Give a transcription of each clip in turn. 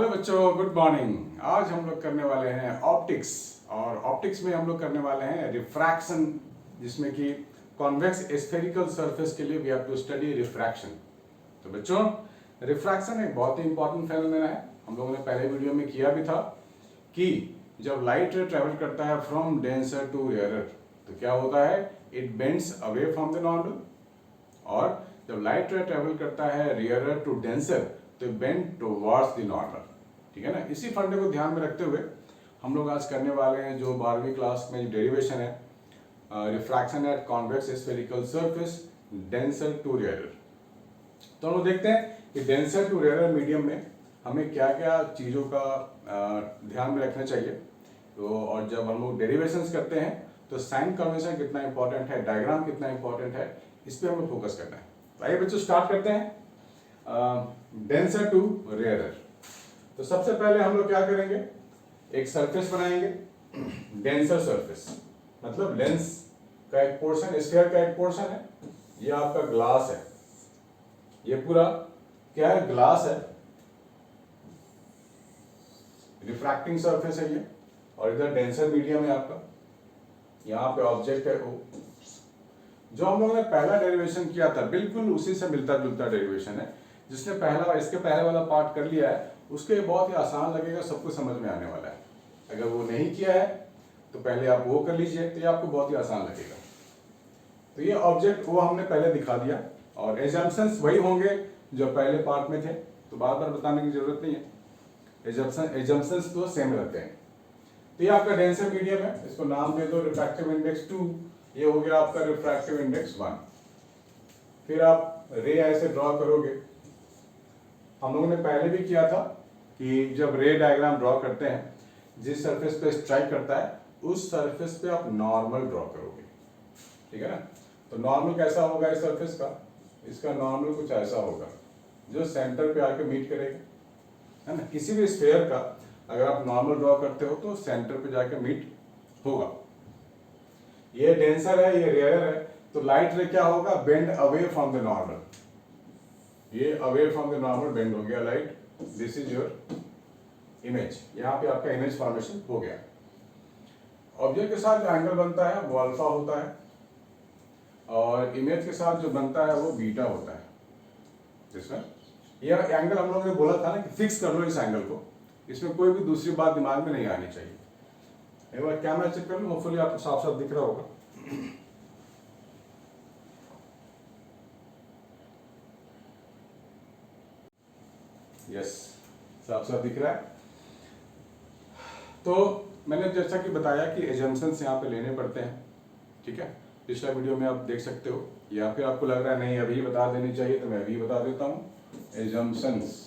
Hello बच्चों, good morning. आज हम लोग करने वाले हैं ऑप्टिक्स, और ऑप्टिक्स में हम लोग करने वाले हैं रिफ्रैक्शन, जिसमें कि कॉन्वेक्स स्फेरिकल सरफेस के लिए we have to study refraction. तो बच्चों, रिफ्रैक्शन एक बहुत ही इंपॉर्टेंट फेनोमेना है। हम लोगों ने पहले वीडियो में किया भी था कि जब लाइट रे ट्रेवल करता है फ्रॉम डेंसर टू रेयरर तो क्या होता है, it bends away from the normal, और जब लाइट रे ट्रेवल करता है रेयरर टू डेंसर तो बेंड टुवर्ड्स द नॉर्मल। ठीक है ना। इसी फंडे को ध्यान में रखते हुए हम लोग आज करने वाले हैं जो 12वीं क्लास में जो डेरिवेशन है, refraction at convex spherical surface denser to rarer. तो हम लोग देखते हैं कि डेंसर टू रेयरर मीडियम में हमें क्या क्या चीज़ों का ध्यान में रखना चाहिए। तो और जब हम लोग डेरिवेशंस करते हैं तो साइन कन्वेंशन कितना इंपॉर्टेंट है, डायग्राम कितना इंपॉर्टेंट है, इस पर हमें फोकस करना है। तो आइए बच्चों स्टार्ट करते हैं डेंसर टू रेयरर। तो सबसे पहले हम लोग क्या करेंगे, एक सरफेस बनाएंगे, डेंसर सरफेस, मतलब लेंस का एक पोर्शन, स्फीयर का एक पोर्शन है, ये आपका ग्लास है, ये पूरा क्या है, ग्लास है, रिफ्रैक्टिंग सरफेस है ये, और इधर डेंसर मीडियम है आपका, यहाँ पे ऑब्जेक्ट है ओ। जो हम लोगों ने पहला डेरिवेशन किया था बिल्कुल उसी से मिलता जुलता डेरिवेशन है। जिसने इसके पहले वाला पार्ट कर लिया है उसके बहुत ही आसान लगेगा, सब कुछ समझ में आने वाला है। अगर वो नहीं किया है तो पहले आप वो कर लीजिए, तो ये आपको बहुत ही आसान लगेगा। तो ये ऑब्जेक्ट वो हमने पहले दिखा दिया, और एजम्पशंस वही होंगे जो पहले पार्ट में थे, तो बार बार बताने की जरूरत नहीं है। एजम्पशंस तो सेम रहते हैं। तो ये आपका डेंसर मीडियम है, इसको नाम दे दो रिफ्रैक्टिव इंडेक्स 2, ये हो गया आपका रिफ्रैक्टिव इंडेक्स 1। फिर आप रे ऐसे ड्रॉ करोगे। हम लोगों ने पहले भी किया था कि जब रे डायग्राम ड्रॉ करते हैं, जिस सरफेस पे स्ट्राइक करता है उस सरफेस पे आप नॉर्मल ड्रॉ करोगे। ठीक है ना। तो नॉर्मल कैसा होगा इस सरफेस का, इसका नॉर्मल कुछ ऐसा होगा जो सेंटर पे आके मीट करेगा, है ना। किसी भी स्फीयर का अगर आप नॉर्मल ड्रॉ करते हो तो सेंटर पे जाके मीट होगा। ये डेंसर है, ये रेयर है, तो लाइट रे क्या होगा, bend away from the normal, ये away from the normal bend हो गया light. This is your image, यहाँ पे आपका इमेज फॉर्मेशन हो गया। ऑब्जेक्ट के साथ जो एंगल बनता है वो अल्फा होता है, और इमेज के साथ जो बनता है वो बीटा होता है। जिसमें ये एंगल हम लोगों ने बोला था ना कि फिक्स कर लो इस एंगल को, इसमें कोई भी दूसरी बात दिमाग में नहीं आनी चाहिए। एक बार कैमरा चेक कर लो, होपफुली आपको साफ साफ दिख रहा होगा। यस, साफ साफ दिख रहा है। तो मैंने जैसा कि बताया कि एजम्पशंस यहाँ पे लेने पड़ते हैं। ठीक है, पिछला वीडियो में आप देख सकते हो, या फिर आपको लग रहा है नहीं अभी बता देनी चाहिए तो मैं अभी बता देता हूँ। एजम्पशंस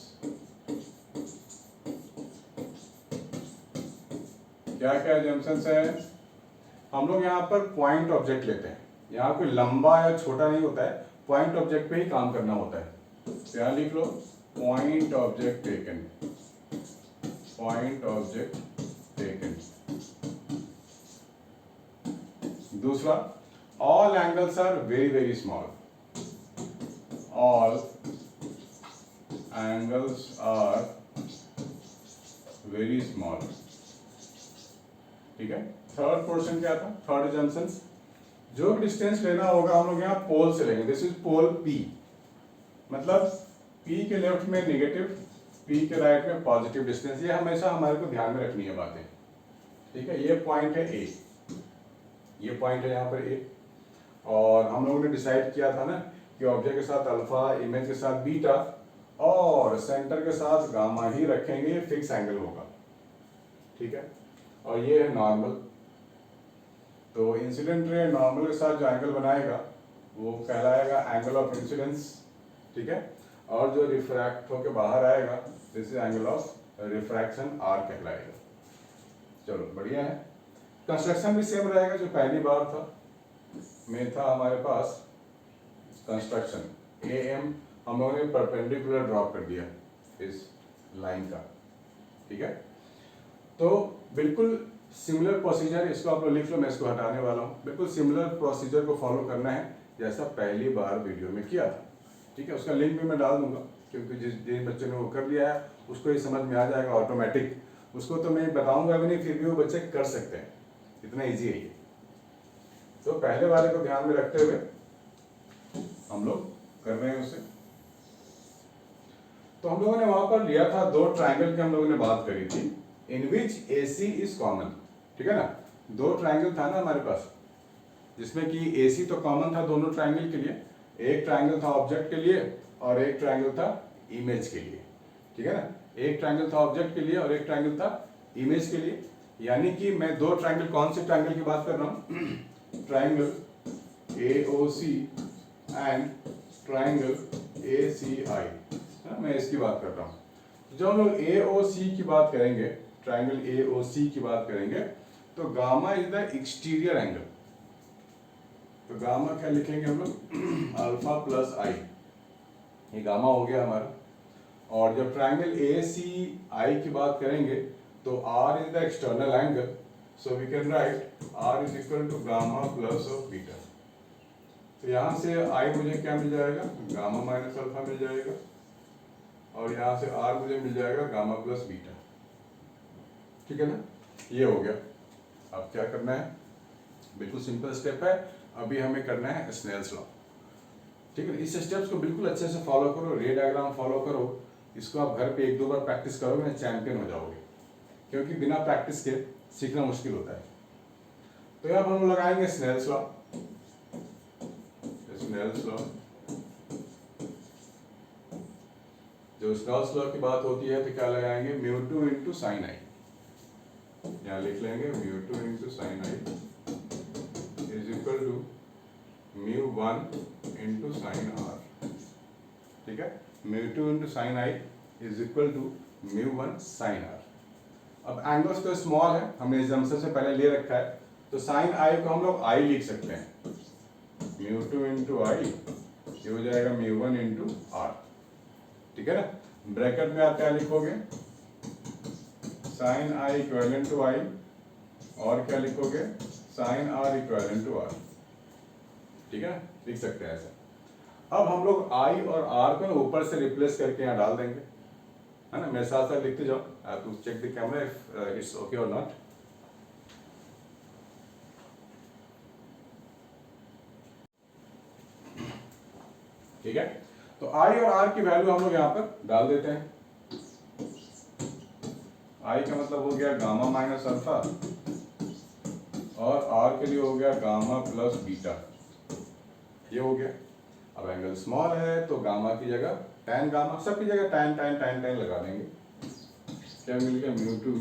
क्या क्या एजम्पशंस है। हम लोग यहाँ पर पॉइंट ऑब्जेक्ट लेते हैं, यहाँ कोई लंबा या छोटा नहीं होता है, पॉइंट ऑब्जेक्ट पे ही काम करना होता है। तो यहाँ लिख लो point object taken, point object taken. दूसरा, all angles are very very small, all angles are very small. ठीक है। थर्ड पोर्शन क्या था, थर्ड एजम्पशन, जो भी डिस्टेंस लेना होगा हम लोग यहाँ पोल से लेंगे। दिस इज पोल P, मतलब P के लेफ्ट में नेगेटिव, P के राइट में पॉजिटिव डिस्टेंस। ये हमेशा हमारे को ध्यान में रखनी है बातें। ठीक है, ये पॉइंट है A, ये पॉइंट है यहाँ पर A, और हम लोगों ने डिसाइड किया था ना कि ऑब्जेक्ट के साथ अल्फा, इमेज के साथ बीटा, और सेंटर के साथ गामा ही रखेंगे, फिक्स एंगल होगा। ठीक है, और ये है नॉर्मल। तो इंसिडेंट रे नॉर्मल के साथ जो एंगल बनाएगा वो कहलाएगा एंगल ऑफ इंसिडेंस। ठीक है, और जो रिफ्रैक्ट होकर बाहर आएगा this is angle of refraction, R कहलाएगा। चलो बढ़िया है। कंस्ट्रक्शन भी सेम रहेगा जो पहली बार था में था हमारे पास। कंस्ट्रक्शन AM हम लोगों ने परपेंडिकुलर ड्रॉ कर दिया इस लाइन का। ठीक है, तो बिल्कुल सिमिलर प्रोसीजर, इसको आप लोग लिख लो, मैं इसको हटाने वाला हूँ। बिल्कुल सिमिलर प्रोसीजर को फॉलो करना है जैसा पहली बार वीडियो में किया था। ठीक है, उसका लिंक भी मैं डाल दूंगा, क्योंकि जिन बच्चों ने वो कर लिया है उसको ये समझ में आ जाएगा ऑटोमेटिक, उसको तो मैं बताऊंगा भी नहीं, फिर भी वो बच्चे कर सकते हैं, इतना इजी है ये। तो पहले वाले को ध्यान में रखते हुए हम लोग कर रहे हैं उसे। तो हम लोगों ने वहां पर लिया था दो ट्राइंगल की हम लोगों ने बात करी थी, इन विच AC इज कॉमन, ठीक है ना। दो ट्राइंगल था ना हमारे पास, जिसमें कि AC तो कॉमन था दोनों ट्राइंगल के लिए, एक ट्राइंगल था ऑब्जेक्ट के लिए और एक ट्राइंगल था इमेज के लिए, ठीक है ना। एक ट्राइंगल था ऑब्जेक्ट के लिए और एक ट्राइंगल था इमेज के लिए, यानी कि मैं दो ट्राइंगल, कौन से ट्राइंगल की बात कर रहा हूँ, triangle AOC and triangle ACI, मैं इसकी बात कर रहा हूँ। जब हम लोग AOC की बात करेंगे, ट्राइंगल AOC की बात करेंगे, तो gamma is the exterior angle, तो गामा क्या लिखेंगे हम लोग, अल्फा प्लस आई, ये गामा हो गया हमारा। और जब ट्राइंगल ACI की बात करेंगे तो R is the external angle, so we can write R is equal to gamma plus of beta. तो यहाँ से I मुझे क्या मिल जाएगा, गामा माइनस अल्फा मिल जाएगा, और यहाँ से R मुझे मिल जाएगा गामा प्लस बीटा, ठीक है ना। ये हो गया। अब क्या करना है, बिल्कुल सिंपल स्टेप है, अभी हमें करना है स्नेल्स लॉ, ठीक है। इस स्टेप्स को बिल्कुल अच्छे से फॉलो करो, रे डायग्राम फॉलो करो, इसको आप घर पे एक दो बार प्रैक्टिस करोगे ना, चैंपियन हो जाओगे, क्योंकि बिना प्रैक्टिस के सीखना मुश्किल होता है। तो यहाँ हम लगाएंगे स्नेल्स लॉ, स्नेल्स लॉ। जो स्नेल्स लॉ की बात होती है तो क्या लगाएंगे, μ2 इंटू साइन आई, यहाँ लिख लेंगे μ2 into sine i is equal to μ1 into sine r, ठीक है। μ2 into sine i is equal to μ1 sine r. अब एंगल्स तो स्मॉल है, हमने एग्जाम्पल से पहले ले रखा है, तो साइन आई को हम लोग आई लिख सकते हैं, μ2 इंटू आई, ये हो जाएगा μ1 इंटू आर, ठीक है ना। ब्रैकेट में आप क्या लिखोगे, sine i equivalent to i, और क्या लिखोगे, sine r equivalent to r, ठीक है, लिख सकते हैं ऐसा। अब हम लोग आई और आर को ऊपर से रिप्लेस करके यहाँ डाल देंगे, है ना। मेरे साथ साथ लिखते जाओ, to check the camera if it's okay और नॉट। ठीक है, तो आई और आर की वैल्यू हम लोग यहाँ पर डाल देते हैं। आई का मतलब हो गया गामा माइनस अल्फा, और आर के लिए हो गया गामा प्लस बीटा, ये हो गया। अब एंगल स्मॉल है तो गामा की जगह tan गामा, सबकी जगह tan tan tan tan लगा देंगे, क्या मिल गया, μ2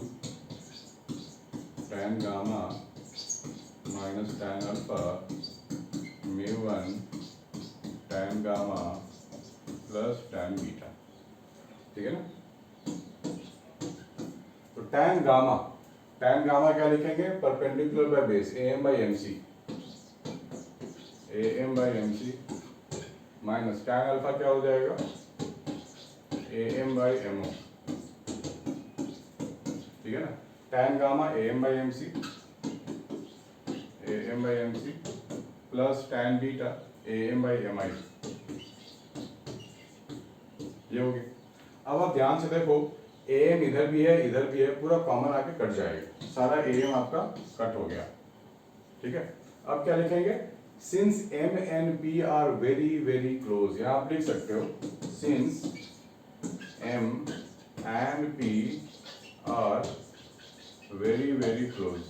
tan gamma minus tan alpha μ1 tan gamma plus tan beta, ठीक है ना। तो tan गामा क्या लिखेंगे, perpendicular by base AM by MC, AM by MC minus tan alpha क्या हो जाएगा, AM बाई MO, ठीक है ना। tan gamma AM by MC, AM by MC plus tan beta AM by MI, ये हो गया। अब आप ध्यान से देखो, AM इधर भी है इधर भी है, पूरा कॉमन आके कट जाएगा, सारा AM आपका कट हो गया, ठीक है। अब क्या लिखेंगे, since M and P are very very close, यहाँ आप लिख सकते हो since M and P are very very close,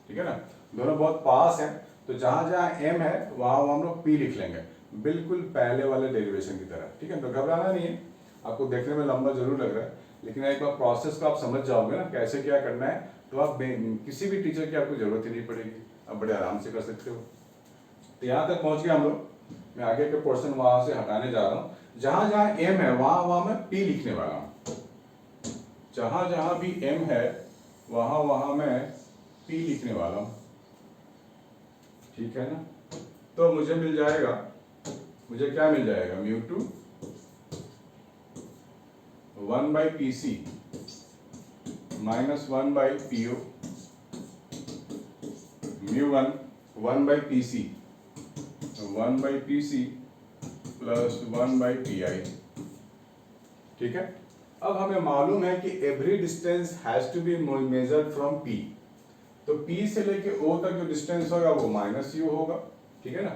ठीक है ना, दोनों बहुत पास हैं, तो जहां जहां M है वहां हम लोग P लिख लेंगे, बिल्कुल पहले वाले डेरिवेशन की तरह, ठीक है। तो घबराना नहीं है, आपको देखने में लंबा जरूर लग रहा है, लेकिन एक बार प्रोसेस को आप समझ जाओगे ना कैसे क्या करना है, तो आप किसी भी टीचर की आपको जरूरत ही नहीं पड़ेगी, आप बड़े आराम से कर सकते हो। तो यहाँ तक पहुंच गए हम लोग, मैं आगे के पोर्शन वहां से हटाने जा रहा हूँ, जहां जहां M है वहां मैं P लिखने वाला हूँ, जहां जहां भी M है वहां मैं P लिखने वाला हूँ, ठीक है ना। तो मुझे मिल जाएगा, मुझे क्या मिल जाएगा, μ2 1 by PC minus 1 by PO, μ1 1 by PC 1 by PC plus 1 by PI, ठीक है। अब हमें मालूम है कि every distance has to be measured from P, तो P से लेके O तक जो डिस्टेंस होगा वो माइनस U होगा, ठीक है ना।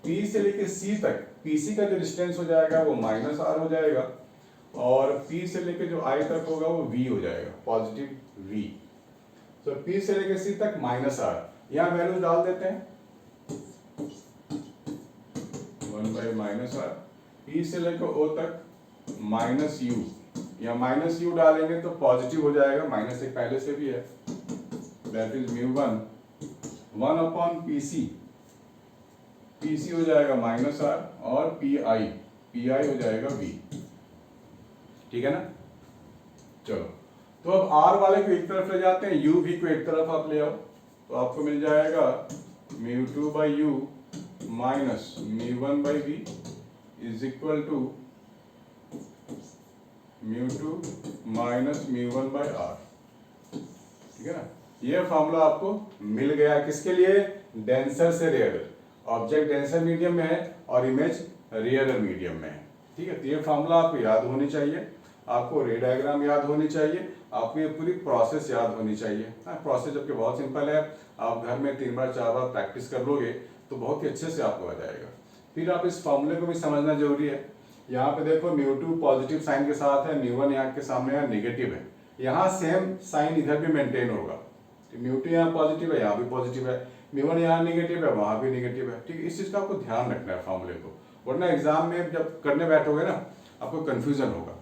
P से लेके C तक PC का जो डिस्टेंस हो जाएगा वो माइनस R हो जाएगा, और P से लेके जो I तक होगा वो V हो जाएगा, पॉजिटिव V। तो P से लेके C तक माइनस R, यहाँ वैल्यूज डाल देते हैं 1/-R। P से लेकर O तक माइनस U, या माइनस U डालेंगे तो पॉजिटिव हो जाएगा, माइनस एक पहले से भी है, दैट इज μ1 1/PC, PC हो जाएगा माइनस R, और PI हो जाएगा V, ठीक है ना। चलो, तो अब R वाले को एक तरफ ले जाते हैं, UV को एक तरफ आप ले आओ, तो आपको मिल जाएगा μ2/U minus μ1/V is equal to μ2 minus μ1/R, ठीक है ना। ये फॉर्मूला आपको मिल गया, किसके लिए, डेंसर से रेयरर। ऑब्जेक्ट डेंसर मीडियम में है और इमेज रेयरर मीडियम में है, ठीक है। तो ये फॉर्मूला आपको याद होनी चाहिए, आपको रे डायग्राम याद होनी चाहिए, आपको ये पूरी प्रोसेस याद होनी चाहिए। प्रोसेस जबकि बहुत सिंपल है, आप घर में 3 बार 4 बार प्रैक्टिस कर लोगे तो बहुत ही अच्छे से आपको आ जाएगा। फिर आप इस फॉर्मूले को भी समझना जरूरी है। यहाँ पे देखो μ2 पॉजिटिव साइन के साथ है, μ1 यहाँ के सामने है नेगेटिव है, यहाँ सेम साइन इधर भी मेंटेन होगा, μ2 यहाँ पॉजिटिव है, यहाँ भी पॉजिटिव है, μ1 यहाँ नेगेटिव है, वहाँ भी नेगेटिव है, ठीक है। इस चीज का आपको ध्यान रखना है फॉर्मूले को, वरना एग्जाम में जब करने बैठोगे ना आपको कंफ्यूजन होगा,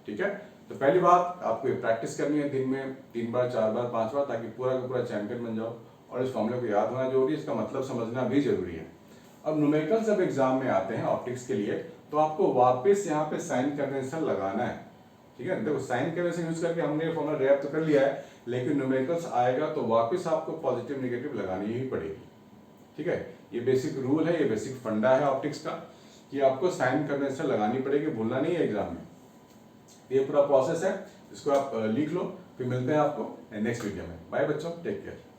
ठीक है। तो पहली बात आपको ये प्रैक्टिस करनी है दिन में 3 बार 4 बार 5 बार, ताकि पूरा का पूरा चैंपियन बन जाओ। और इस फॉर्मूले को याद होना जरूरी है, इसका मतलब समझना भी जरूरी है। अब न्यूमेरिकल जब एग्जाम में आते हैं ऑप्टिक्स के लिए, तो आपको वापस यहाँ पे साइन कन्वेंशन लगाना है, ठीक है। देखो साइन कन्वेंशन यूज करके हमने ये फॉर्मूला ड्राइव तो कर लिया है, लेकिन न्यूमेरिकल्स आएगा तो वापस आपको पॉजिटिव नेगेटिव लगानी ही पड़ेगी, ठीक है। ये बेसिक रूल है, ये बेसिक फंडा है ऑप्टिक्स का, कि आपको साइन कन्वेंशन लगानी पड़ेगी, भूलना नहीं है एग्जाम में। ये पूरा प्रोसेस है, इसको आप लिख लो, फिर मिलते हैं आपको नेक्स्ट वीडियो में। बाय बच्चों, टेक केयर।